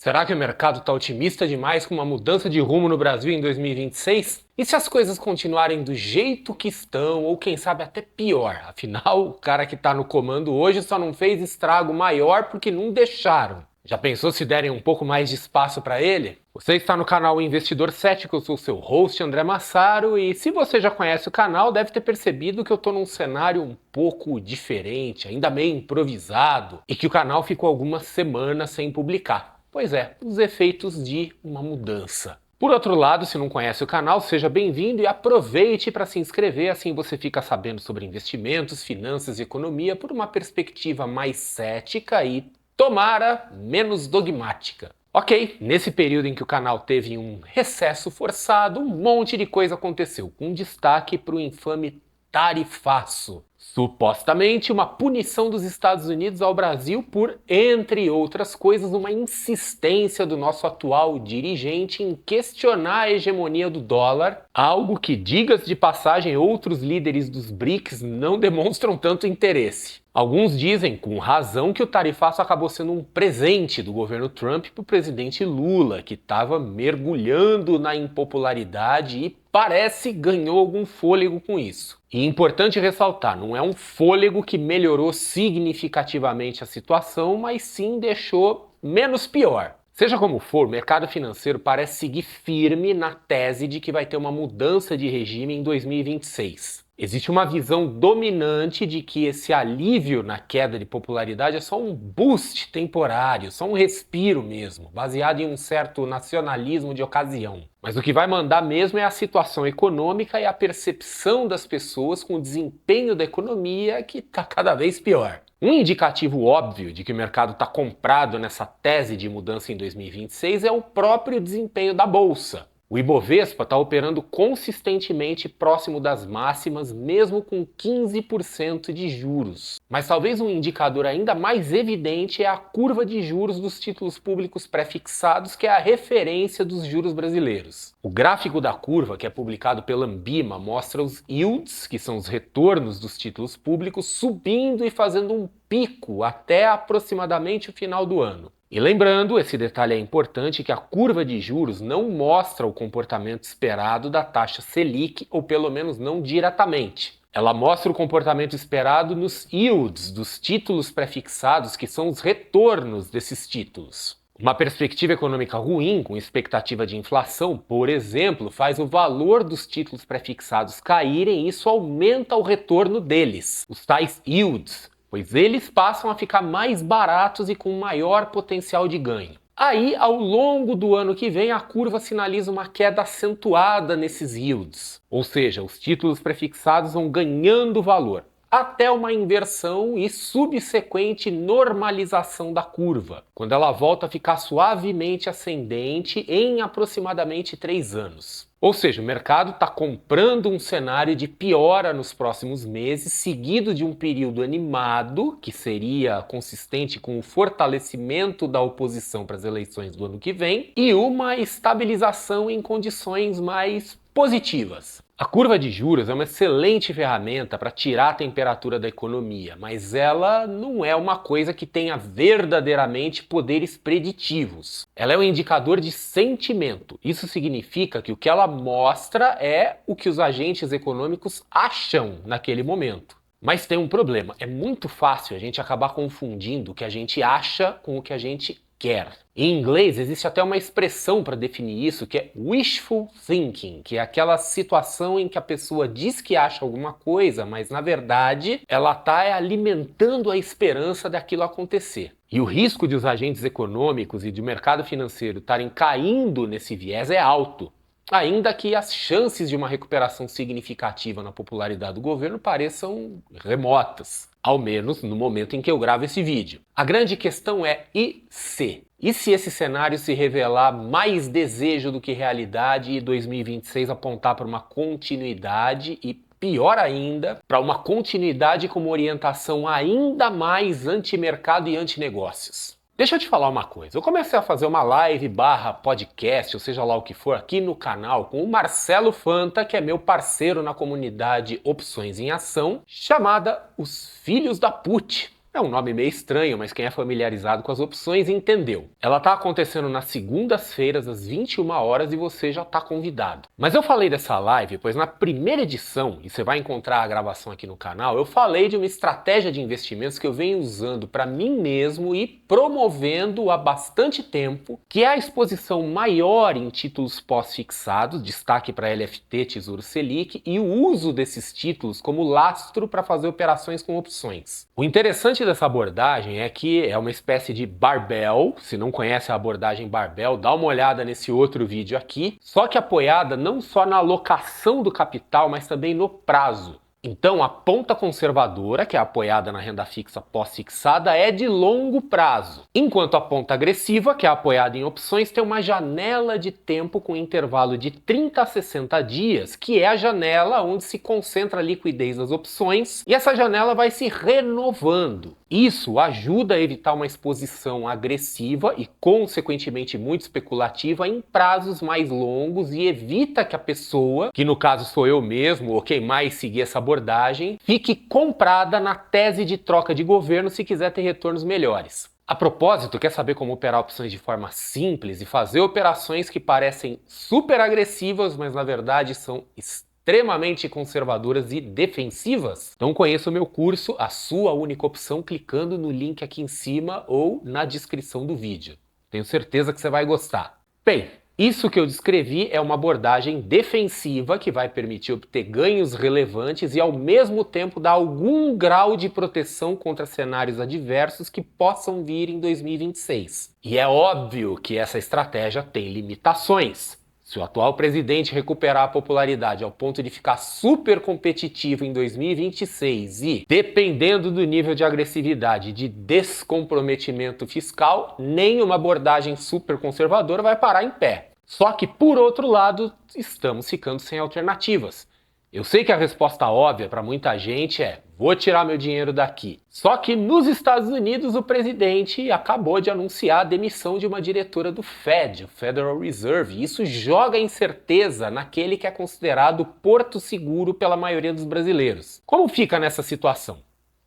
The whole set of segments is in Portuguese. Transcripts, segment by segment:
Será que o mercado está otimista demais com uma mudança de rumo no Brasil em 2026? E se as coisas continuarem do jeito que estão, ou quem sabe até pior? Afinal, o cara que está no comando hoje só não fez estrago maior porque não deixaram. Já pensou se derem um pouco mais de espaço para ele? Você está no canal Investidor Cético, eu sou seu host André Massaro, e se você já conhece o canal, deve ter percebido que eu estou num cenário um pouco diferente, ainda meio improvisado, e que o canal ficou algumas semanas sem publicar. Pois é, os efeitos de uma mudança. Por outro lado, se não conhece o canal, seja bem-vindo e aproveite para se inscrever, assim você fica sabendo sobre investimentos, finanças e economia por uma perspectiva mais cética e, tomara, menos dogmática. Ok, nesse período em que o canal teve um recesso forçado, um monte de coisa aconteceu, com destaque para o infame tarifaço. Supostamente uma punição dos Estados Unidos ao Brasil por, entre outras coisas, uma insistência do nosso atual dirigente em questionar a hegemonia do dólar, algo que, diga-se de passagem, outros líderes dos BRICS não demonstram tanto interesse. Alguns dizem, com razão, que o tarifaço acabou sendo um presente do governo Trump para o presidente Lula, que estava mergulhando na impopularidade e parece ganhou algum fôlego com isso. E importante ressaltar, não é um fôlego que melhorou significativamente a situação, mas sim deixou menos pior. Seja como for, o mercado financeiro parece seguir firme na tese de que vai ter uma mudança de regime em 2026. Existe uma visão dominante de que esse alívio na queda de popularidade é só um boost temporário, só um respiro mesmo, baseado em um certo nacionalismo de ocasião. Mas o que vai mandar mesmo é a situação econômica e a percepção das pessoas com o desempenho da economia que está cada vez pior. Um indicativo óbvio de que o mercado está comprado nessa tese de mudança em 2026 é o próprio desempenho da bolsa. O Ibovespa está operando consistentemente próximo das máximas, mesmo com 15% de juros. Mas talvez um indicador ainda mais evidente é a curva de juros dos títulos públicos pré-fixados, que é a referência dos juros brasileiros. O gráfico da curva, que é publicado pela Ambima, mostra os yields, que são os retornos dos títulos públicos, subindo e fazendo um pico até aproximadamente o final do ano. E lembrando, esse detalhe é importante, que a curva de juros não mostra o comportamento esperado da taxa Selic, ou pelo menos não diretamente. Ela mostra o comportamento esperado nos yields dos títulos pré-fixados, que são os retornos desses títulos. Uma perspectiva econômica ruim, com expectativa de inflação, por exemplo, faz o valor dos títulos pré-fixados caírem e isso aumenta o retorno deles, os tais yields, pois eles passam a ficar mais baratos e com maior potencial de ganho. Aí, ao longo do ano que vem, a curva sinaliza uma queda acentuada nesses yields, ou seja, os títulos prefixados vão ganhando valor, até uma inversão e subsequente normalização da curva, quando ela volta a ficar suavemente ascendente em aproximadamente 3 anos. Ou seja, o mercado está comprando um cenário de piora nos próximos meses, seguido de um período animado, que seria consistente com o fortalecimento da oposição para as eleições do ano que vem, e uma estabilização em condições mais positivas. A curva de juros é uma excelente ferramenta para tirar a temperatura da economia, mas ela não é uma coisa que tenha verdadeiramente poderes preditivos. Ela é um indicador de sentimento. Isso significa que o que ela mostra é o que os agentes econômicos acham naquele momento. Mas tem um problema, é muito fácil a gente acabar confundindo o que a gente acha com o que a gente quer. Em inglês existe até uma expressão para definir isso, que é wishful thinking, que é aquela situação em que a pessoa diz que acha alguma coisa, mas na verdade ela está alimentando a esperança daquilo acontecer. E o risco de os agentes econômicos e de mercado financeiro estarem caindo nesse viés é alto, ainda que as chances de uma recuperação significativa na popularidade do governo pareçam remotas, ao menos no momento em que eu gravo esse vídeo. A grande questão é e se? E se esse cenário se revelar mais desejo do que realidade e 2026 apontar para uma continuidade e, pior ainda, para uma continuidade com uma orientação ainda mais anti-mercado e anti-negócios? Deixa eu te falar uma coisa, eu comecei a fazer uma live / podcast, ou seja lá o que for, aqui no canal com o Marcelo Fanta, que é meu parceiro na comunidade Opções em Ação, chamada Os Filhos da Put. É um nome meio estranho, mas quem é familiarizado com as opções entendeu. Ela está acontecendo nas segundas-feiras, às 21 horas, e você já está convidado. Mas eu falei dessa live, pois na primeira edição, e você vai encontrar a gravação aqui no canal, eu falei de uma estratégia de investimentos que eu venho usando para mim mesmo e promovendo há bastante tempo, que é a exposição maior em títulos pós-fixados, destaque para LFT, Tesouro Selic, e o uso desses títulos como lastro para fazer operações com opções. O interessante dessa abordagem é que é uma espécie de barbell. Se não conhece a abordagem barbell, dá uma olhada nesse outro vídeo aqui, só que apoiada não só na alocação do capital, mas também no prazo. Então, a ponta conservadora, que é apoiada na renda fixa pós-fixada, é de longo prazo, enquanto a ponta agressiva, que é apoiada em opções, tem uma janela de tempo com intervalo de 30 a 60 dias, que é a janela onde se concentra a liquidez das opções, e essa janela vai se renovando. Isso ajuda a evitar uma exposição agressiva e, consequentemente, muito especulativa em prazos mais longos e evita que a pessoa, que no caso sou eu mesmo, ou quem mais seguir essa abordagem, fique comprada na tese de troca de governo se quiser ter retornos melhores. A propósito, quer saber como operar opções de forma simples e fazer operações que parecem super agressivas, mas na verdade são extremamente conservadoras e defensivas? Então conheça o meu curso, A Sua Única Opção, clicando no link aqui em cima ou na descrição do vídeo. Tenho certeza que você vai gostar. Bem, isso que eu descrevi é uma abordagem defensiva que vai permitir obter ganhos relevantes e ao mesmo tempo dar algum grau de proteção contra cenários adversos que possam vir em 2026. E é óbvio que essa estratégia tem limitações. Se o atual presidente recuperar a popularidade ao ponto de ficar super competitivo em 2026 e, dependendo do nível de agressividade e de descomprometimento fiscal, nenhuma abordagem super conservadora vai parar em pé. Só que, por outro lado, estamos ficando sem alternativas. Eu sei que a resposta óbvia para muita gente é: vou tirar meu dinheiro daqui. Só que nos Estados Unidos o presidente acabou de anunciar a demissão de uma diretora do Fed, o Federal Reserve, e isso joga incerteza naquele que é considerado porto seguro pela maioria dos brasileiros. Como fica nessa situação?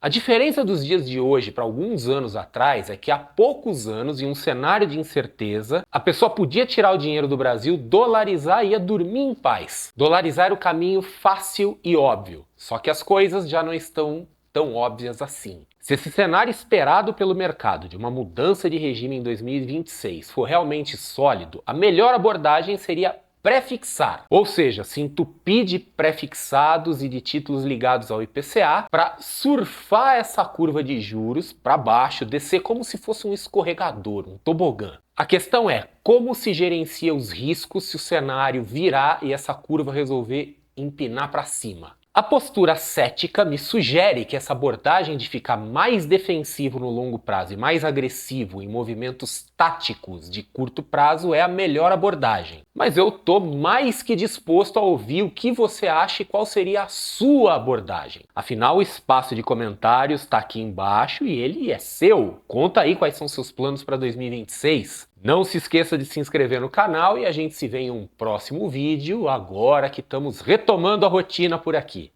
A diferença dos dias de hoje para alguns anos atrás é que há poucos anos, em um cenário de incerteza, a pessoa podia tirar o dinheiro do Brasil, dolarizar e ia dormir em paz. Dolarizar era o caminho fácil e óbvio, só que as coisas já não estão tão óbvias assim. Se esse cenário esperado pelo mercado de uma mudança de regime em 2026 for realmente sólido, a melhor abordagem seria pré-fixar, ou seja, se entupir de pré-fixados e de títulos ligados ao IPCA para surfar essa curva de juros para baixo, descer como se fosse um escorregador, um tobogã. A questão é como se gerencia os riscos se o cenário virar e essa curva resolver empinar para cima. A postura cética me sugere que essa abordagem de ficar mais defensivo no longo prazo e mais agressivo em movimentos táticos de curto prazo é a melhor abordagem. Mas eu tô mais que disposto a ouvir o que você acha e qual seria a sua abordagem. Afinal, o espaço de comentários está aqui embaixo e ele é seu. Conta aí quais são seus planos para 2026. Não se esqueça de se inscrever no canal e a gente se vê em um próximo vídeo, agora que estamos retomando a rotina por aqui.